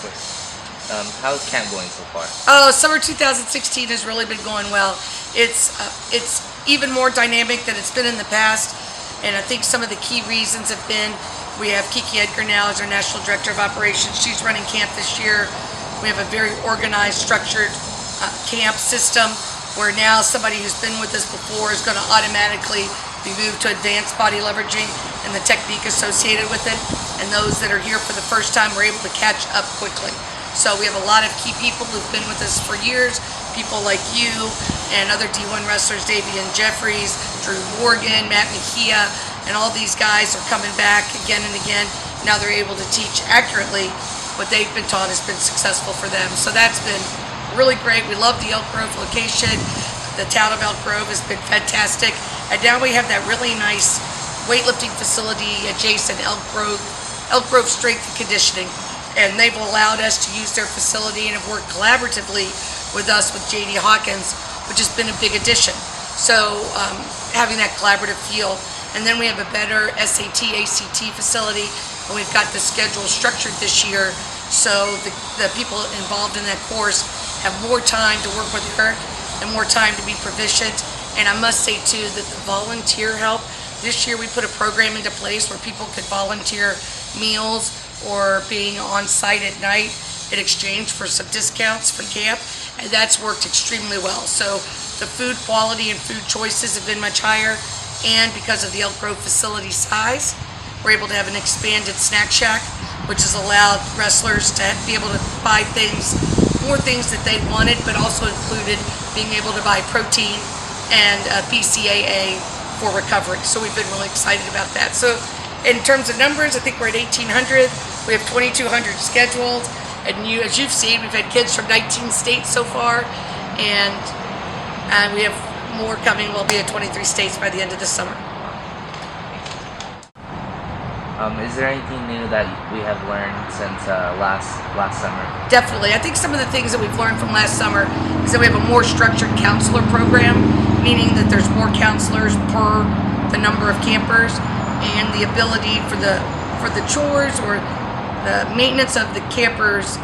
course. How's camp going so far? Oh, summer 2016 has really been going well. It's even more dynamic than it's been in the past, and I think some of the key reasons have been we have Kiki Edgar now as our National Director of Operations. She's running camp this year. We have a very organized, structured camp system where now somebody who's been with us before is going to automatically be moved to advanced body leveraging and the technique associated with it, and those that are here for the first time were able to catch up quickly. So we have a lot of key people who've been with us for years, people like you and other D1 wrestlers, Davian Jeffries, Drew Morgan, Matt Mejia, and all these guys are coming back again and again. Now they're able to teach accurately what they've been taught has been successful for them. So that's been really great. We love the Elk Grove location. The town of Elk Grove has been fantastic. And now we have that really nice weightlifting facility adjacent Elk Grove Strength and Conditioning. And they've allowed us to use their facility and have worked collaboratively with us with JD Hawkins, which has been a big addition. So having that collaborative feel. And then we have a better SAT, ACT facility, and we've got the schedule structured this year so the people involved in that course have more time to work with her and more time to be proficient. And I must say too that the volunteer help, this year we put a program into place where people could volunteer meals or being on site at night in exchange for some discounts for camp, and that's worked extremely well. So the food quality and food choices have been much higher, and because of the Elk Grove facility size, we're able to have an expanded snack shack, which has allowed wrestlers to be able to buy things, more things that they wanted, but also included being able to buy protein and BCAA for recovery. So we've been really excited about that. So in terms of numbers, I think we're at 1,800. We have 2,200 scheduled, and as you've seen, we've had kids from 19 states so far, and we have more coming. We'll be at 23 states by the end of the summer. Is there anything new that we have learned since last summer? Definitely. I think some of the things that we've learned from last summer is that we have a more structured counselor program, meaning that there's more counselors per the number of campers, and the ability for the chores or the maintenance of the campers'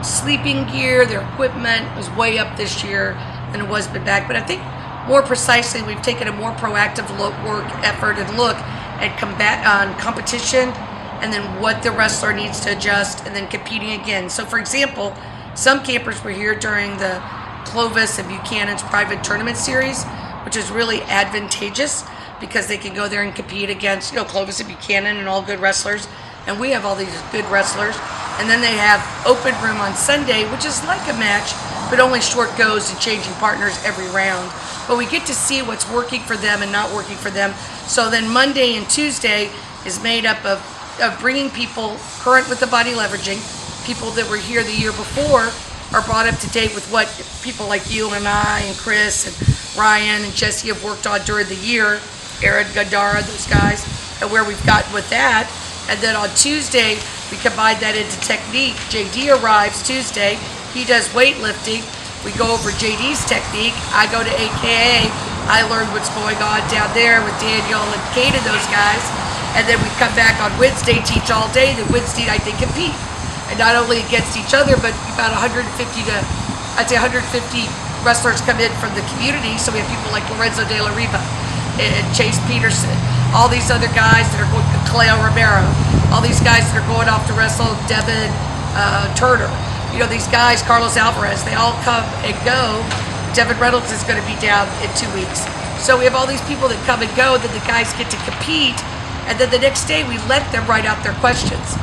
sleeping gear, their equipment was way up this year than it was been back. But I think more precisely, we've taken a more proactive effort and look at competition, and then what the wrestler needs to adjust, and then competing again. So for example, some campers were here during the Clovis and Buchanan's private tournament series, which is really advantageous because they can go there and compete against, Clovis and Buchanan and all good wrestlers. And we have all these good wrestlers. And then they have open room on Sunday, which is like a match, but only short goes and changing partners every round. But we get to see what's working for them and not working for them. So then Monday and Tuesday is made up of bringing people current with the body leveraging. People that were here the year before are brought up to date with what people like you and I and Chris and Ryan and Jesse have worked on during the year. Aaron Gandara, those guys, and where we've gotten with that. And then on Tuesday, we combine that into technique. JD arrives Tuesday. He does weightlifting. We go over JD's technique. I go to AKA. I learn what's going on down there with Daniel and Kate and those guys. And then we come back on Wednesday, teach all day. Then Wednesday night they compete. And not only against each other, but about 150 wrestlers come in from the community. So we have people like Lorenzo De La Riva and Chase Peterson, all these other guys that are going, Cleo Romero, all these guys that are going off to wrestle, Devin Turner, these guys, Carlos Alvarez, they all come and go. Devin Reynolds is going to be down in 2 weeks. So we have all these people that come and go, that the guys get to compete, and then the next day we let them write out their questions.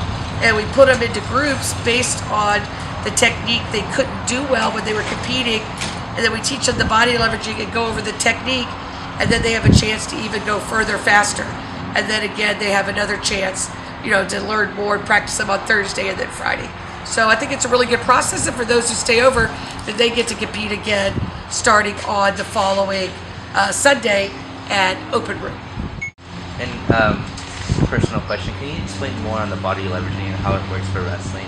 And we put them into groups based on the technique they couldn't do well when they were competing, and then we teach them the body leveraging and go over the technique. And then they have a chance to even go further faster. And then again, they have another chance, to learn more and practice them on Thursday and then Friday. So I think it's a really good process. And for those who stay over, then they get to compete again starting on the following Sunday at Open Room. And personal question, can you explain more on the body leveraging and how it works for wrestling?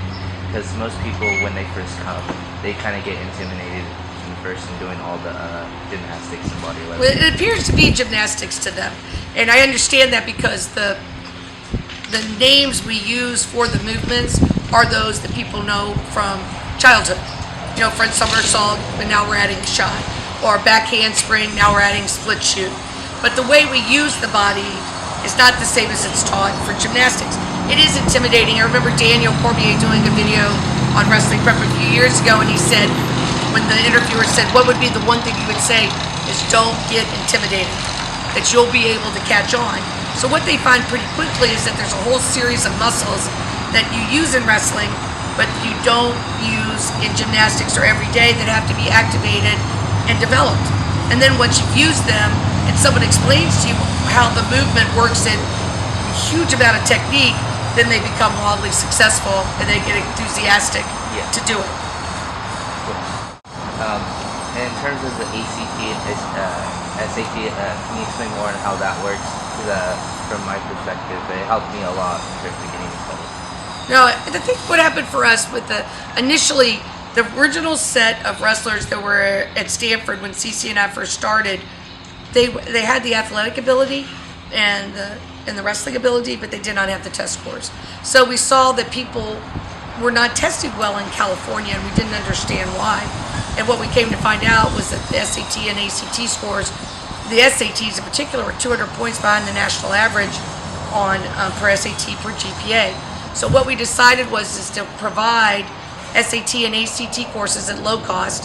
Because most people, when they first come, they kind of get intimidated first and doing all the gymnastics and body leveraging. Well, it appears to be gymnastics to them, and I understand that because the the names we use for the movements are those that people know from childhood. You know, front somersault, but now we're adding shot, or back handspring, now we're adding split shoot. But the way we use the body is not the same as it's taught for gymnastics. It is intimidating. I remember Daniel Cormier doing a video on Wrestling Prep a few years ago, and he said, when the interviewer said, what would be the one thing you would say, is don't get intimidated, that you'll be able to catch on. So what they find pretty quickly is that there's a whole series of muscles that you use in wrestling, but you don't use in gymnastics or every day, that have to be activated and developed. And then once you've used them, and someone explains to you how the movement works in a huge amount of technique, then they become wildly successful and they get enthusiastic to do it. Cool. And in terms of the ACT and SAT, can you explain more on how that works? From my perspective, it helped me a lot in terms of getting study. No, I think what happened for us with initially the original set of wrestlers that were at Stanford when CC and I first started, they had the athletic ability and the wrestling ability, but they did not have the test scores. So we saw that people were not tested well in California, and we didn't understand why. And what we came to find out was that the SAT and ACT scores, the SATs in particular, were 200 points behind the national average on per SAT per GPA. So what we decided is to provide SAT and ACT courses at low cost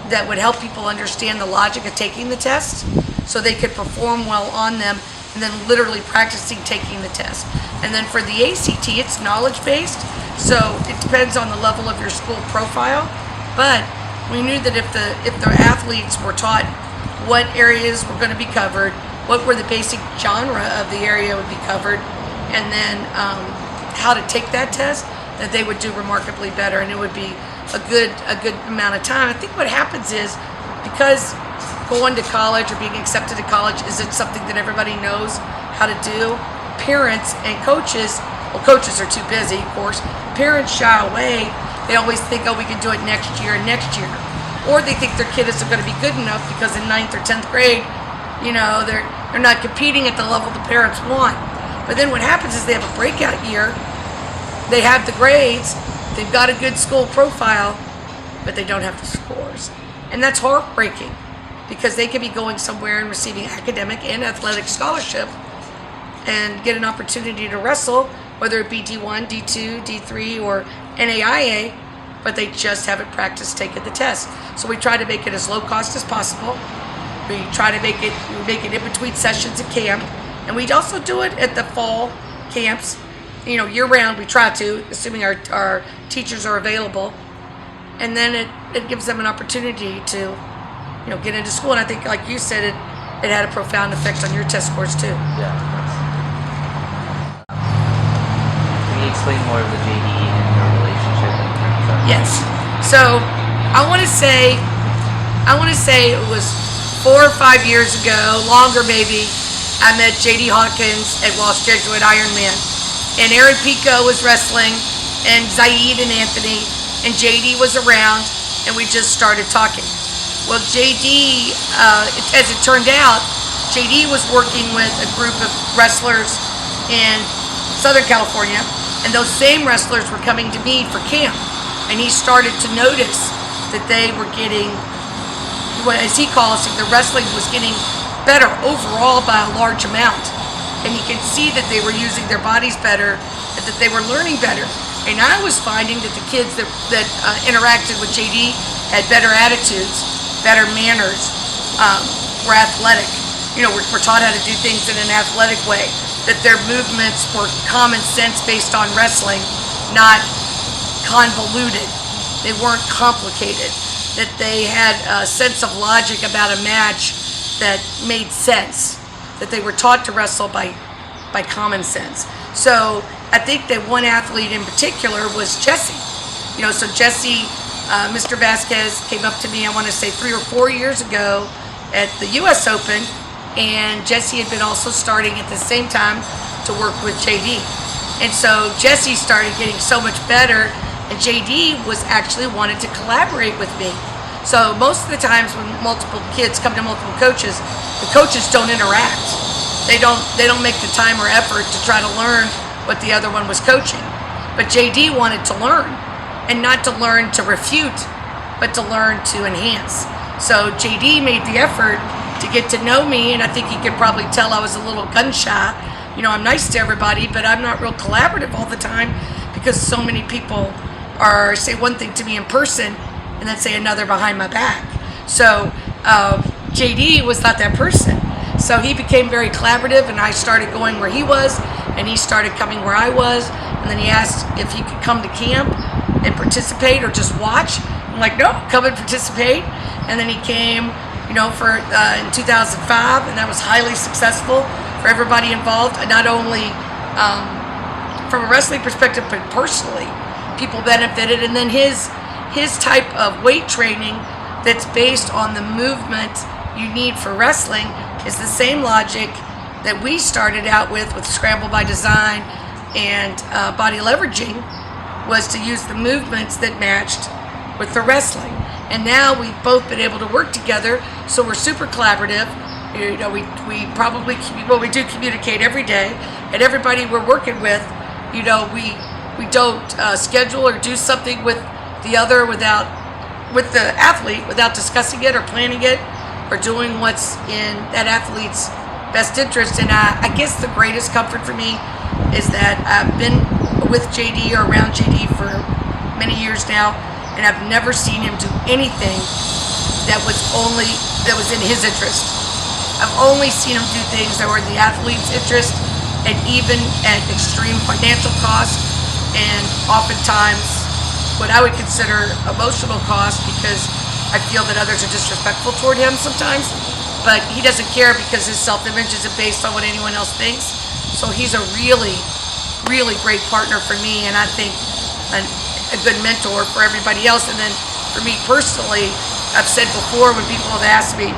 that would help people understand the logic of taking the test, so they could perform well on them, and then literally practicing taking the test. And then for the ACT, it's knowledge-based, so it depends on the level of your school profile. But we knew that if the athletes were taught what areas were going to be covered, what were the basic genre of the area would be covered, and then how to take that test, that they would do remarkably better, and it would be a good amount of time. I think what happens is, because going to college or being accepted to college isn't something that everybody knows how to do, parents and coaches, well, coaches are too busy, of course. Parents shy away. They always think, oh, we can do it next year and next year. Or they think their kid isn't going to be good enough because in 9th or 10th grade, you know, they're not competing at the level the parents want. But then what happens is they have a breakout year, they have the grades, they've got a good school profile, but they don't have the scores. And that's heartbreaking, because they could be going somewhere and receiving academic and athletic scholarship and get an opportunity to wrestle, whether it be D1, D2, D3, or NAIA, but they just haven't practiced taking the test. So we try to make it as low cost as possible. We try to make it in between sessions at camp, and we also do it at the fall camps, you know, year round. We try to, assuming our teachers are available, and then it gives them an opportunity to, you know, get into school. And I think, like you said, it had a profound effect on your test scores too. Yeah. Can you explain more of the JD and your relationship in terms of? Yes. So I want to say it was 4 or 5 years ago, longer maybe, I met JD Hawkins at Walsh Jesuit Ironman, and Aaron Pico was wrestling, and Zaid and Anthony, and JD was around, and we just started talking. Well, JD, as it turned out, JD was working with a group of wrestlers in Southern California, and those same wrestlers were coming to me for camp, and he started to notice that they were getting, as he calls it, the wrestling was getting better overall by a large amount, and he could see that they were using their bodies better, and that they were learning better. And I was finding that the kids that interacted with JD had better attitudes, better manners, were athletic. You know, we're taught how to do things in an athletic way, that their movements were common sense based on wrestling, not convoluted. They weren't complicated, that they had a sense of logic about a match that made sense, that they were taught to wrestle by common sense. So I think that one athlete in particular was Jesse. You know, so Jesse, Mr. Vasquez came up to me, I want to say 3 or 4 years ago at the US Open, and Jesse had been also starting at the same time to work with JD. And so Jesse started getting so much better, and JD was actually wanted to collaborate with me. So most of the times when multiple kids come to multiple coaches, the coaches don't interact. They don't make the time or effort to try to learn but the other one was coaching. But JD wanted to learn, and not to learn to refute, but to learn to enhance. So JD made the effort to get to know me, and I think he could probably tell I was a little gun shy. You know, I'm nice to everybody, but I'm not real collaborative all the time, because so many people say one thing to me in person and then say another behind my back. So JD was not that person. So he became very collaborative, and I started going where he was, and he started coming where I was. And then he asked if he could come to camp and participate or just watch. I'm like, no, come and participate. And then he came, you know, for in 2005, and that was highly successful for everybody involved. Not only from a wrestling perspective, but personally, people benefited. And then his type of weight training that's based on the movement you need for wrestling is the same logic that we started out with Scramble by Design and body leveraging, was to use the movements that matched with the wrestling. And now we've both been able to work together, so we're super collaborative. You know, we do communicate every day, and everybody we're working with, you know, we don't schedule or do something with the other with the athlete without discussing it or planning it or doing what's in that athlete's best interest. And I guess the greatest comfort for me is that I've been with JD or around JD for many years now, and I've never seen him do anything that was in his interest. I've only seen him do things that were in the athlete's interest, and even at extreme financial cost, and oftentimes what I would consider emotional cost, because I feel that others are disrespectful toward him sometimes. But he doesn't care, because his self-image isn't based on what anyone else thinks. So he's a really, really great partner for me, and I think a good mentor for everybody else. And then for me personally, I've said before, when people have asked me,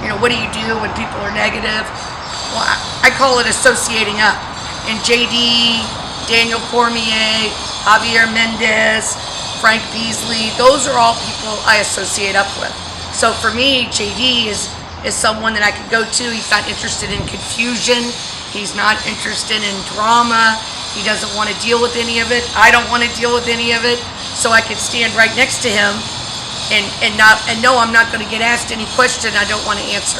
you know, what do you do when people are negative? Well, I call it associating up. And JD, Daniel Cormier, Javier Mendez, Frank Beasley, those are all people I associate up with. So for me, JD is someone that I could go to. He's not interested in confusion. He's not interested in drama. He doesn't want to deal with any of it. I don't want to deal with any of it. So I could stand right next to him and know I'm not going to get asked any question I don't want to answer.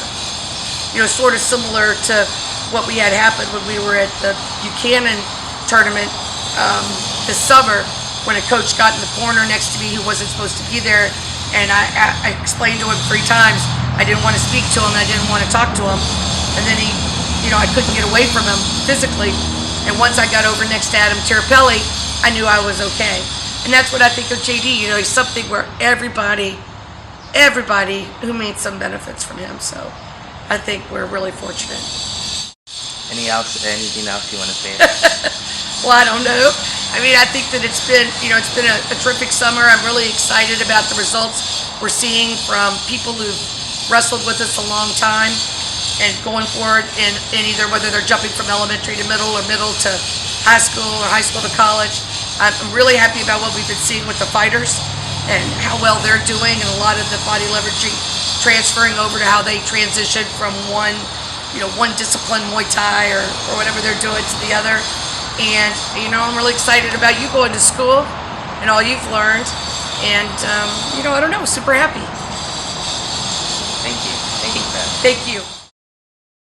You know, sort of similar to what we had happen when we were at the Buchanan tournament this summer, when a coach got in the corner next to me who wasn't supposed to be there, and I explained to him 3 times I didn't want to speak to him, I didn't want to talk to him, and then he, you know, I couldn't get away from him physically, and once I got over next to Adam Tirapelli, I knew I was okay. And that's what I think of JD. You know, he's something where everybody who made some benefits from him. So I think we're really fortunate. Anything else you want to say? Well, I don't know. I mean, I think that it's been a terrific summer. I'm really excited about the results we're seeing from people who've wrestled with us a long time and going forward in either whether they're jumping from elementary to middle or middle to high school or high school to college. I'm really happy about what we've been seeing with the fighters and how well they're doing, and a lot of the body leveraging transferring over to how they transition from one discipline, Muay Thai or whatever they're doing, to the other. And, you know, I'm really excited about you going to school and all you've learned. And, I don't know, super happy. Thank you. Thank you. Thank you.